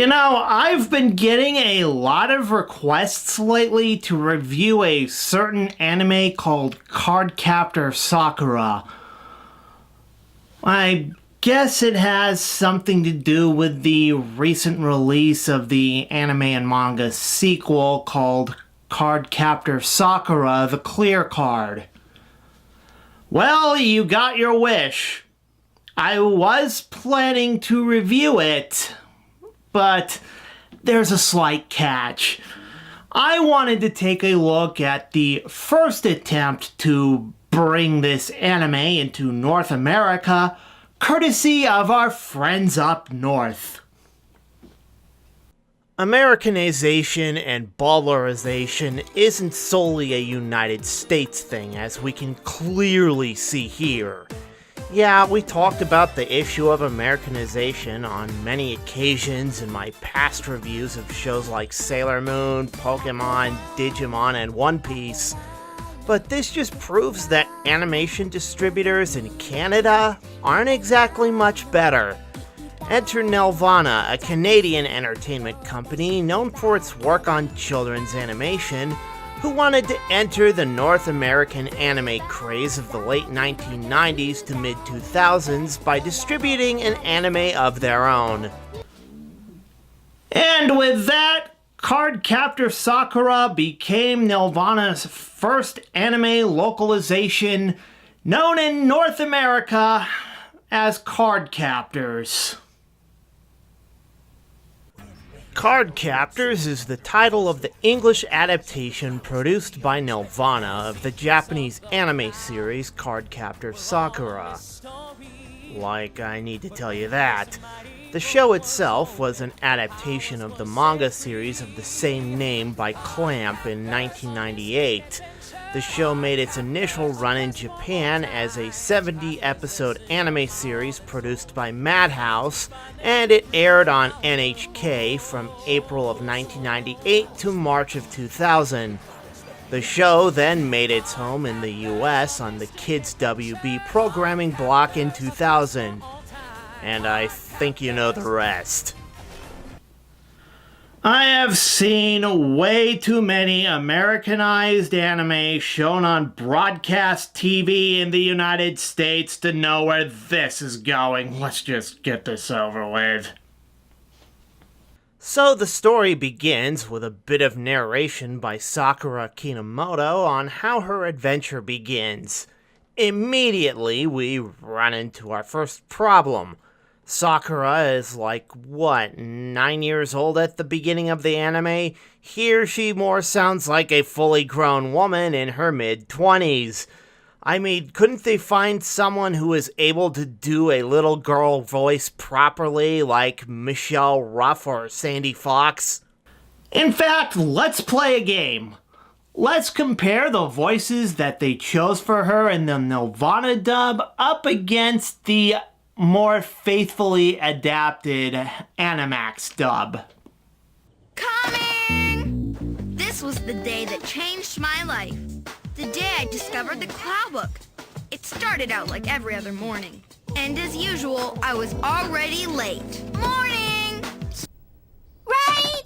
I've been getting a lot of requests lately to review a certain anime called Cardcaptor Sakura. I guess it has something to do with the recent release of the anime and manga sequel called Cardcaptor Sakura: The Clear Card. Well, you got your wish. I was planning to review it, but there's a slight catch. I wanted to take a look at the first attempt to bring this anime into North America, courtesy of our friends up north. Americanization and ballarization isn't solely a United States thing, as we can clearly see here. Yeah, we talked about the issue of Americanization on many occasions in my past reviews of shows like Sailor Moon, Pokemon, Digimon, and One Piece, but this just proves that animation distributors in Canada aren't exactly much better. Enter Nelvana, a Canadian entertainment company known for its work on children's animation, who wanted to enter the North American anime craze of the late 1990s to mid-2000s by distributing an anime of their own. And with that, Cardcaptor Sakura became Nelvana's first anime localization, known in North America as Cardcaptors. Cardcaptors is the title of the English adaptation produced by Nelvana of the Japanese anime series Cardcaptor Sakura. Like, I need to tell you that. The show itself was an adaptation of the manga series of the same name by Clamp in 1998. The show made its initial run in Japan as a 70-episode anime series produced by Madhouse, and it aired on NHK from April of 1998 to March of 2000. The show then made its home in the US on the Kids WB programming block in 2000. And I think you know the rest. I have seen way too many Americanized anime shown on broadcast TV in the United States to know where this is going. Let's just get this over with. So the story begins with a bit of narration by Sakura Kinomoto on how her adventure begins. Immediately, we run into our first problem. Sakura is 9 years old at the beginning of the anime? Here she more sounds like a fully grown woman in her mid-20s. I mean, couldn't they find someone who is able to do a little girl voice properly, like Michelle Ruff or Sandy Fox? In fact, let's play a game. Let's compare the voices that they chose for her in the Nelvana dub up against the more faithfully adapted Animax dub. Coming! This was the day that changed my life. The day I discovered the Cloud Book. It started out like every other morning. And as usual, I was already late. Morning! Right!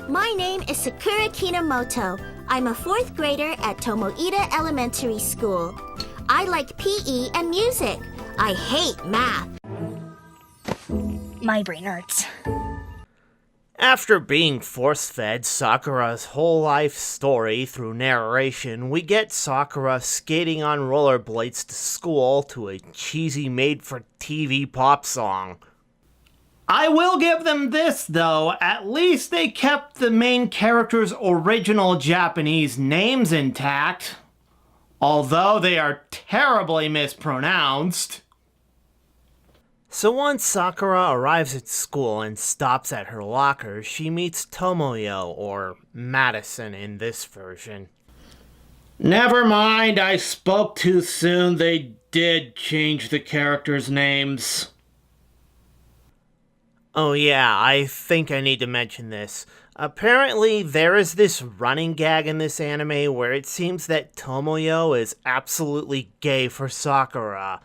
My name is Sakura Kinomoto. I'm a 4th grader at Tomoida Elementary School. I like PE and music. I hate math. My brain hurts. After being force-fed Sakura's whole life story through narration, we get Sakura skating on rollerblades to school to a cheesy made-for-TV pop song. I will give them this, though. At least they kept the main character's original Japanese names intact, although they are terribly mispronounced. So once Sakura arrives at school and stops at her locker, she meets Tomoyo, or Madison in this version. Never mind, I spoke too soon. They did change the characters' names. Oh yeah, I think I need to mention this. Apparently, there is this running gag in this anime where it seems that Tomoyo is absolutely gay for Sakura.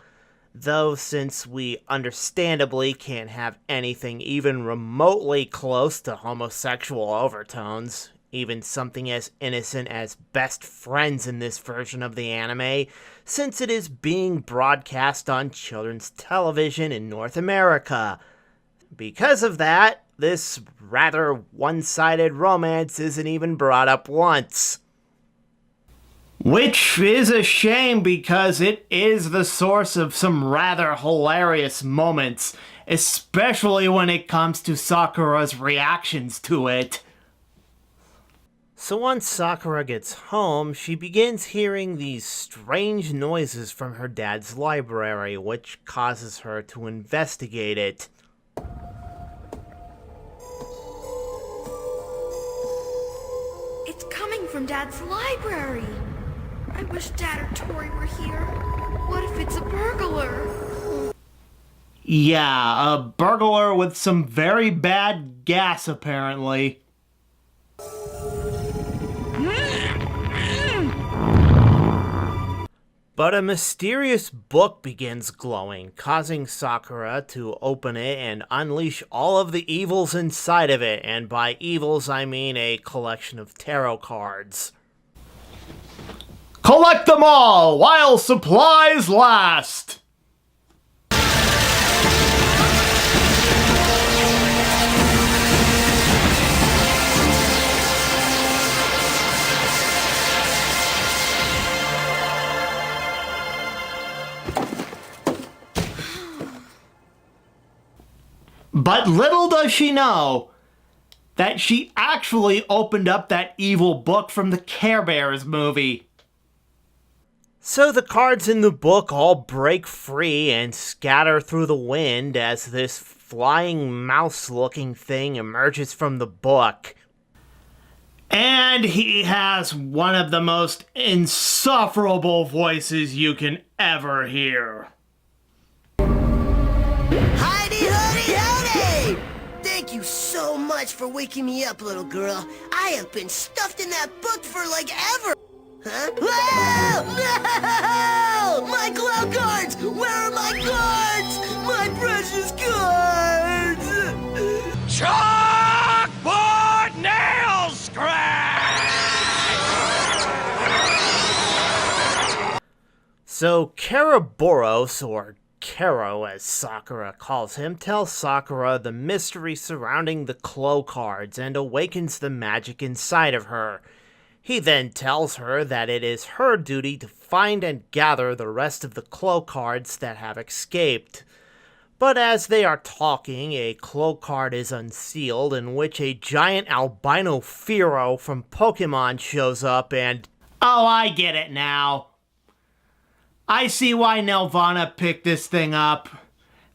Though since we understandably can't have anything even remotely close to homosexual overtones, even something as innocent as best friends in this version of the anime, since it is being broadcast on children's television in North America. Because of that, this rather one-sided romance isn't even brought up once. Which is a shame because it is the source of some rather hilarious moments, especially when it comes to Sakura's reactions to it. So once Sakura gets home, she begins hearing these strange noises from her dad's library, which causes her to investigate it. It's coming from Dad's library. I wish Dad or Tori were here. What if it's a burglar? Yeah, a burglar with some very bad gas, apparently. But a mysterious book begins glowing, causing Sakura to open it and unleash all of the evils inside of it, and by evils I mean a collection of tarot cards. Collect them all while supplies last! But little does she know that she actually opened up that evil book from the Care Bears movie. So the cards in the book all break free and scatter through the wind as this flying mouse-looking thing emerges from the book. And he has one of the most insufferable voices you can ever hear. Heidi, huddy, howdy! Thank you so much for waking me up, little girl. I have been stuffed in that book for like ever. Huh? Whoa! No! My cloud cards! Where are my cards? My precious cards! Chalkboard nail scratch! So Karaboros, or Kero as Sakura calls him, tells Sakura the mystery surrounding the Clo cards and awakens the magic inside of her. He then tells her that it is her duty to find and gather the rest of the Clo cards that have escaped. But as they are talking, a Clo card is unsealed in which a giant albino Firo from Pokemon shows up and... Oh, I get it now. I see why Nelvana picked this thing up.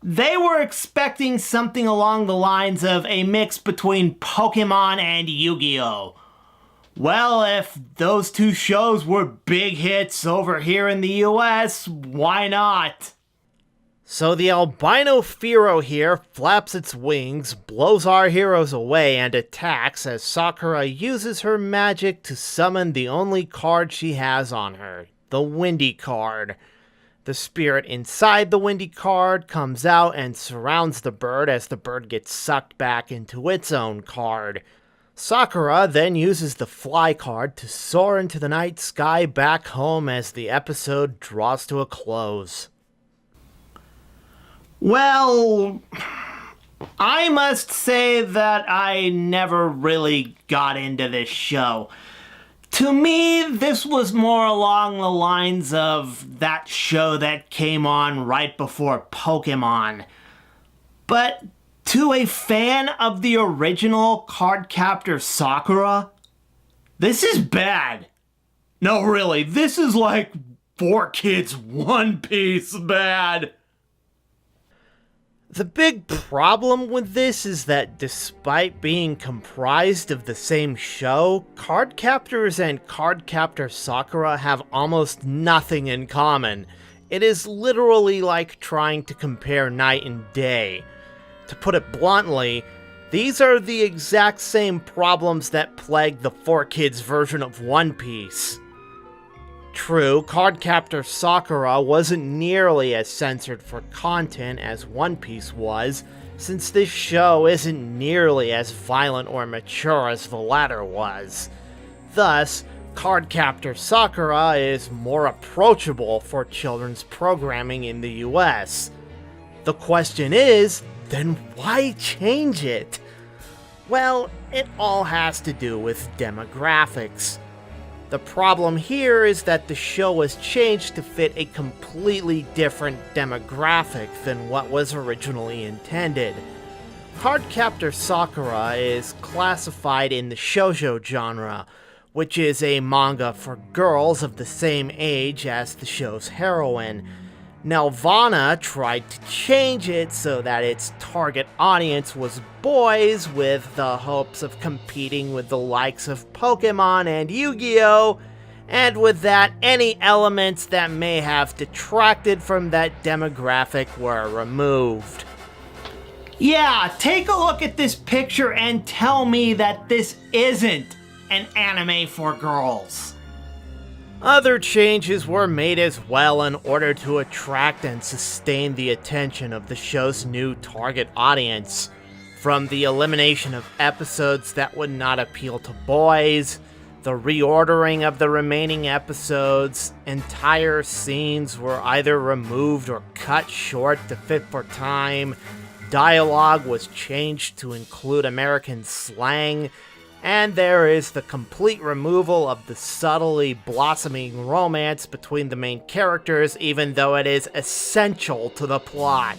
They were expecting something along the lines of a mix between Pokemon and Yu-Gi-Oh! Well, if those two shows were big hits over here in the US, why not? So the albino Firo here flaps its wings, blows our heroes away, and attacks as Sakura uses her magic to summon the only card she has on her, the Windy card. The spirit inside the Windy card comes out and surrounds the bird as the bird gets sucked back into its own card. Sakura then uses the Fly card to soar into the night sky back home as the episode draws to a close. Well, I must say that I never really got into this show. To me, this was more along the lines of that show that came on right before Pokemon. But to a fan of the original Cardcaptor Sakura, this is bad. No, really, this is like 4Kids One Piece bad. The big problem with this is that despite being comprised of the same show, Cardcaptors and Cardcaptor Sakura have almost nothing in common. It is literally like trying to compare night and day. To put it bluntly, these are the exact same problems that plague the 4Kids version of One Piece. True, Cardcaptor Sakura wasn't nearly as censored for content as One Piece was, since this show isn't nearly as violent or mature as the latter was. Thus, Cardcaptor Sakura is more approachable for children's programming in the US. The question is, then why change it? Well, it all has to do with demographics. The problem here is that the show was changed to fit a completely different demographic than what was originally intended. Cardcaptor Sakura is classified in the shoujo genre, which is a manga for girls of the same age as the show's heroine. Nelvana tried to change it so that its target audience was boys, with the hopes of competing with the likes of Pokemon and Yu-Gi-Oh! And with that, any elements that may have detracted from that demographic were removed. Yeah, take a look at this picture and tell me that this isn't an anime for girls. Other changes were made as well in order to attract and sustain the attention of the show's new target audience. From the elimination of episodes that would not appeal to boys, the reordering of the remaining episodes, entire scenes were either removed or cut short to fit for time, dialogue was changed to include American slang, and there is the complete removal of the subtly blossoming romance between the main characters, even though it is essential to the plot.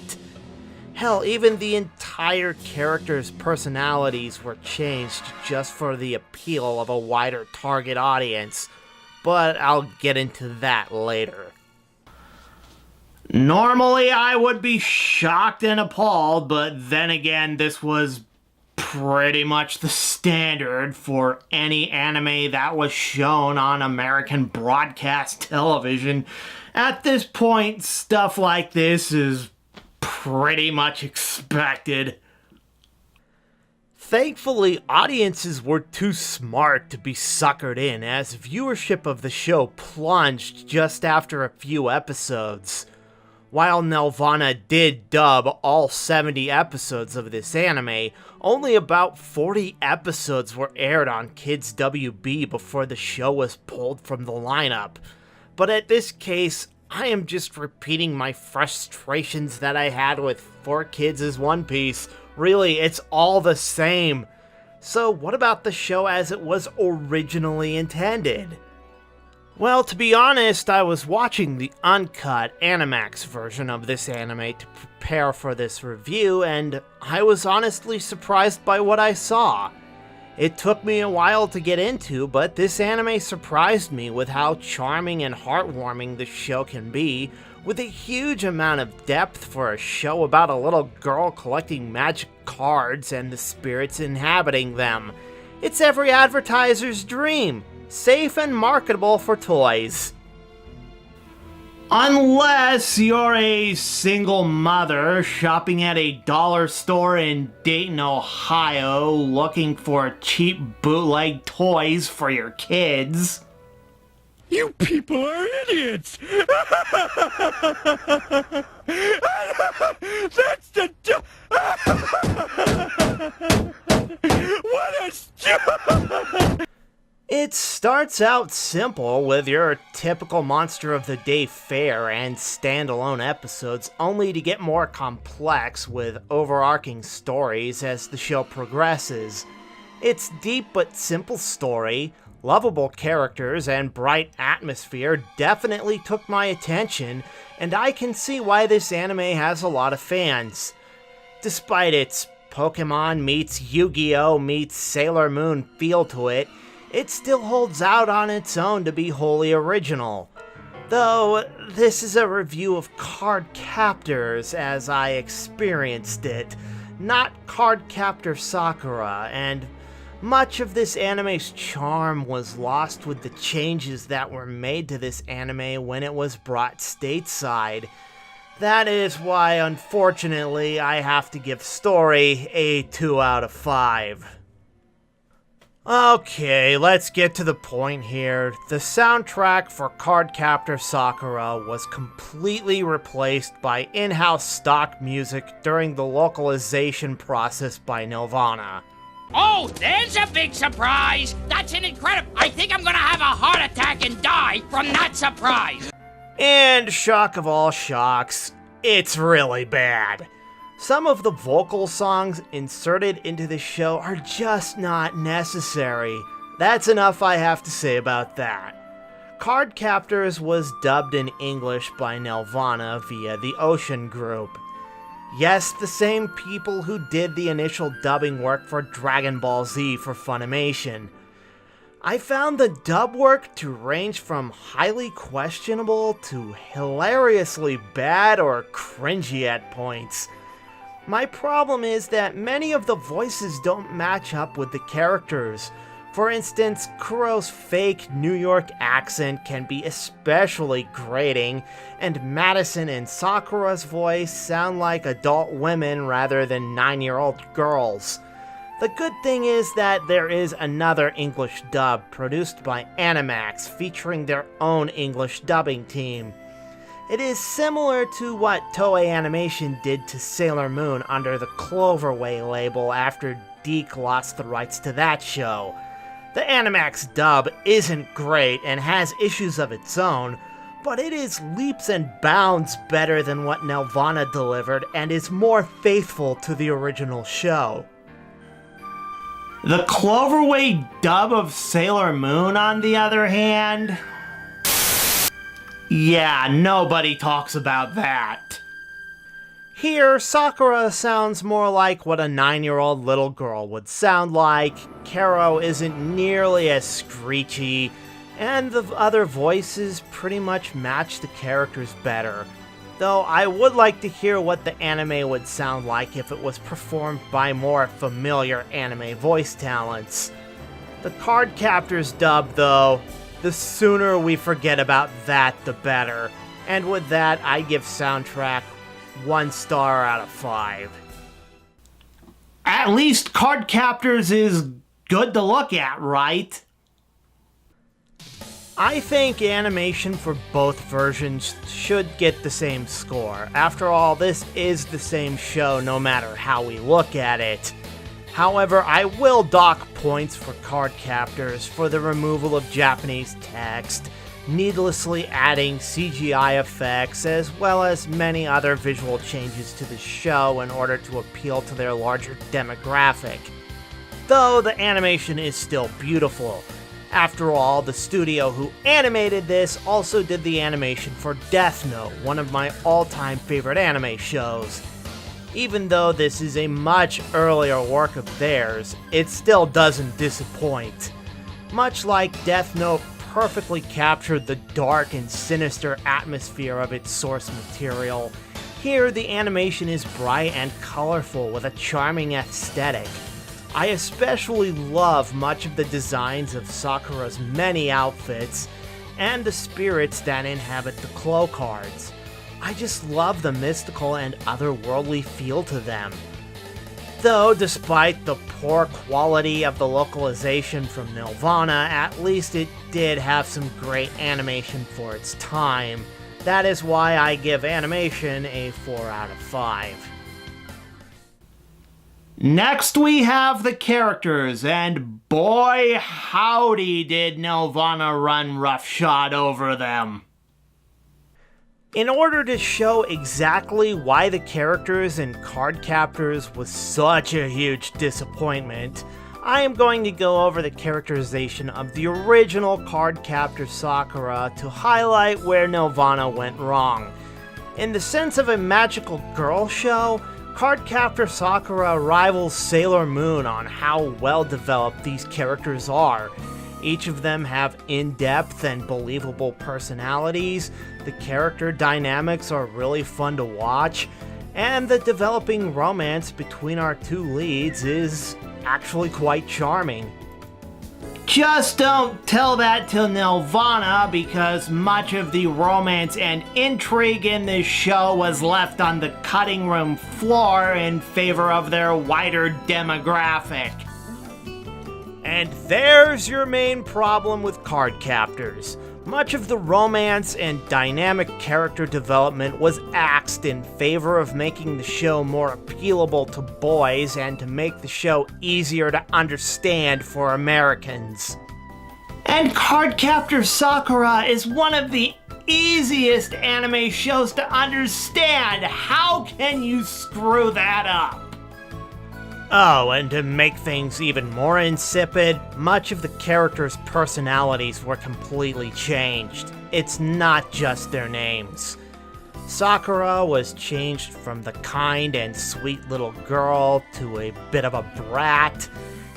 Hell, even the entire characters' personalities were changed just for the appeal of a wider target audience, but I'll get into that later. Normally I would be shocked and appalled, but then again, this was pretty much the standard for any anime that was shown on American broadcast television. At this point, stuff like this is pretty much expected. Thankfully, audiences were too smart to be suckered in, as viewership of the show plunged just after a few episodes. While Nelvana did dub all 70 episodes of this anime, only about 40 episodes were aired on Kids WB before the show was pulled from the lineup. But at this case, I am just repeating my frustrations that I had with 4Kids as One Piece. Really, it's all the same. So what about the show as it was originally intended? Well, to be honest, I was watching the uncut Animax version of this anime to prepare for this review, and I was honestly surprised by what I saw. It took me a while to get into, but this anime surprised me with how charming and heartwarming the show can be, with a huge amount of depth for a show about a little girl collecting magic cards and the spirits inhabiting them. It's every advertiser's dream. Safe and marketable for toys. Unless you're a single mother shopping at a dollar store in Dayton, Ohio, looking for cheap bootleg toys for your kids. You people are idiots! That's the what a stupid! It starts out simple with your typical Monster of the Day fare and standalone episodes, only to get more complex with overarching stories as the show progresses. Its deep but simple story, lovable characters, and bright atmosphere definitely took my attention, and I can see why this anime has a lot of fans. Despite its Pokemon meets Yu-Gi-Oh! Meets Sailor Moon feel to it, it still holds out on its own to be wholly original. Though, this is a review of Cardcaptors as I experienced it, not Cardcaptor Sakura, and much of this anime's charm was lost with the changes that were made to this anime when it was brought stateside. That is why, unfortunately, I have to give story a 2 out of 5. Okay, let's get to the point here. The soundtrack for Cardcaptor Sakura was completely replaced by in-house stock music during the localization process by Nelvana. Oh, there's a big surprise! That's an incredible... I think I'm gonna have a heart attack and die from that surprise! And shock of all shocks, it's really bad. Some of the vocal songs inserted into the show are just not necessary. That's enough I have to say about that. Cardcaptors was dubbed in English by Nelvana via the Ocean Group. Yes, the same people who did the initial dubbing work for Dragon Ball Z for Funimation. I found the dub work to range from highly questionable to hilariously bad or cringy at points. My problem is that many of the voices don't match up with the characters. For instance, Kuro's fake New York accent can be especially grating, and Madison and Sakura's voice sound like adult women rather than 9-year-old girls. The good thing is that there is another English dub produced by Animax featuring their own English dubbing team. It is similar to what Toei Animation did to Sailor Moon under the Cloverway label after DiC lost the rights to that show. The Animax dub isn't great and has issues of its own, but it is leaps and bounds better than what Nelvana delivered and is more faithful to the original show. The Cloverway dub of Sailor Moon, on the other hand... yeah, nobody talks about that. Here, Sakura sounds more like what a 9-year-old little girl would sound like, Kero isn't nearly as screechy, and the other voices pretty much match the characters better. Though I would like to hear what the anime would sound like if it was performed by more familiar anime voice talents. The Cardcaptors dub, though, the sooner we forget about that, the better. And with that, I give soundtrack 1 star out of 5. At least Cardcaptors is good to look at, right? I think animation for both versions should get the same score. After all, this is the same show no matter how we look at it. However, I will dock points for Cardcaptors for the removal of Japanese text, needlessly adding CGI effects, as well as many other visual changes to the show in order to appeal to their larger demographic. Though the animation is still beautiful. After all, the studio who animated this also did the animation for Death Note, one of my all-time favorite anime shows. Even though this is a much earlier work of theirs, it still doesn't disappoint. Much like Death Note perfectly captured the dark and sinister atmosphere of its source material, here the animation is bright and colorful with a charming aesthetic. I especially love much of the designs of Sakura's many outfits and the spirits that inhabit the Clo cards. I just love the mystical and otherworldly feel to them. Though, despite the poor quality of the localization from Nelvana, at least it did have some great animation for its time. That is why I give animation a 4 out of 5. Next we have the characters, and boy howdy did Nelvana run roughshod over them. In order to show exactly why the characters in Cardcaptors was such a huge disappointment, I am going to go over the characterization of the original Cardcaptor Sakura to highlight where Nelvana went wrong. In the sense of a magical girl show, Cardcaptor Sakura rivals Sailor Moon on how well developed these characters are. Each of them have in-depth and believable personalities, the character dynamics are really fun to watch, and the developing romance between our two leads is actually quite charming. Just don't tell that to Nelvana, because much of the romance and intrigue in this show was left on the cutting room floor in favor of their wider demographic. And there's your main problem with Cardcaptors. Much of the romance and dynamic character development was axed in favor of making the show more appealable to boys and to make the show easier to understand for Americans. And Cardcaptor Sakura is one of the easiest anime shows to understand. How can you screw that up? Oh, and to make things even more insipid, much of the characters' personalities were completely changed. It's not just their names. Sakura was changed from the kind and sweet little girl to a bit of a brat.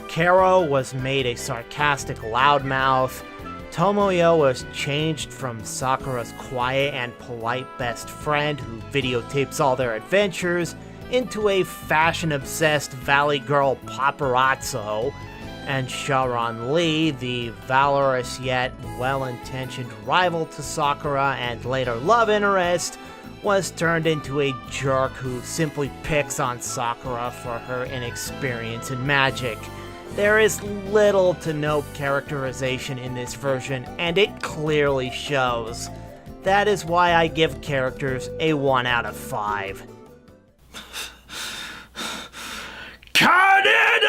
Kero was made a sarcastic loudmouth. Tomoyo was changed from Sakura's quiet and polite best friend who videotapes all their adventures into a fashion-obsessed Valley Girl paparazzo, and Sharon Lee, the valorous yet well-intentioned rival to Sakura and later love interest, was turned into a jerk who simply picks on Sakura for her inexperience in magic. There is little to no characterization in this version, and it clearly shows. That is why I give characters a 1 out of 5. Canada!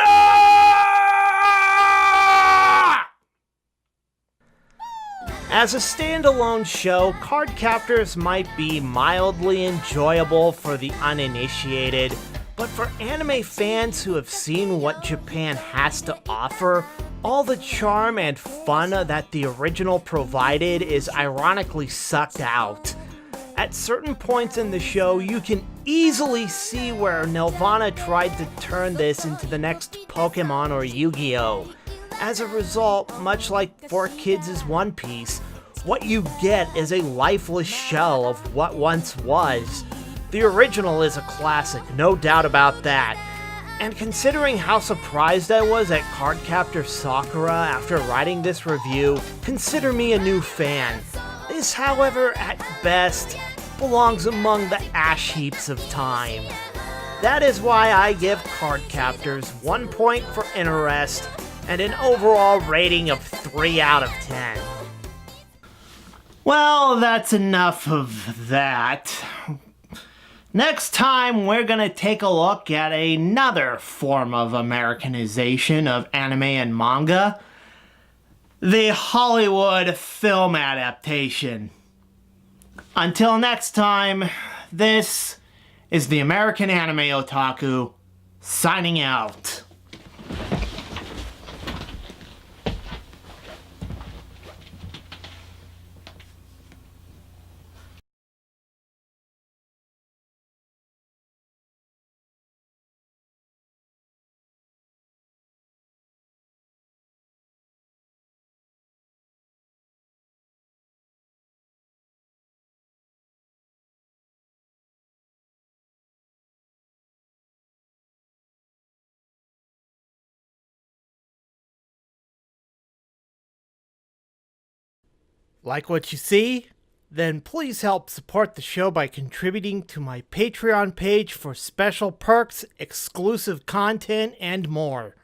As a standalone show, Cardcaptors might be mildly enjoyable for the uninitiated, but for anime fans who have seen what Japan has to offer, all the charm and fun that the original provided is ironically sucked out. At certain points in the show, you can easily see where Nelvana tried to turn this into the next Pokemon or Yu-Gi-Oh! As a result, much like 4Kids' One Piece, what you get is a lifeless shell of what once was. The original is a classic, no doubt about that. And considering how surprised I was at Cardcaptor Sakura after writing this review, consider me a new fan. This, however, at best, belongs among the ash heaps of time. That is why I give Cardcaptors 1 point for interest and an overall rating of 3 out of 10. Well, that's enough of that. Next time, we're gonna take a look at another form of Americanization of anime and manga. The Hollywood film adaptation. Until next time, this is the American Anime Otaku, signing out. Like what you see? Then please help support the show by contributing to my Patreon page for special perks, exclusive content, and more.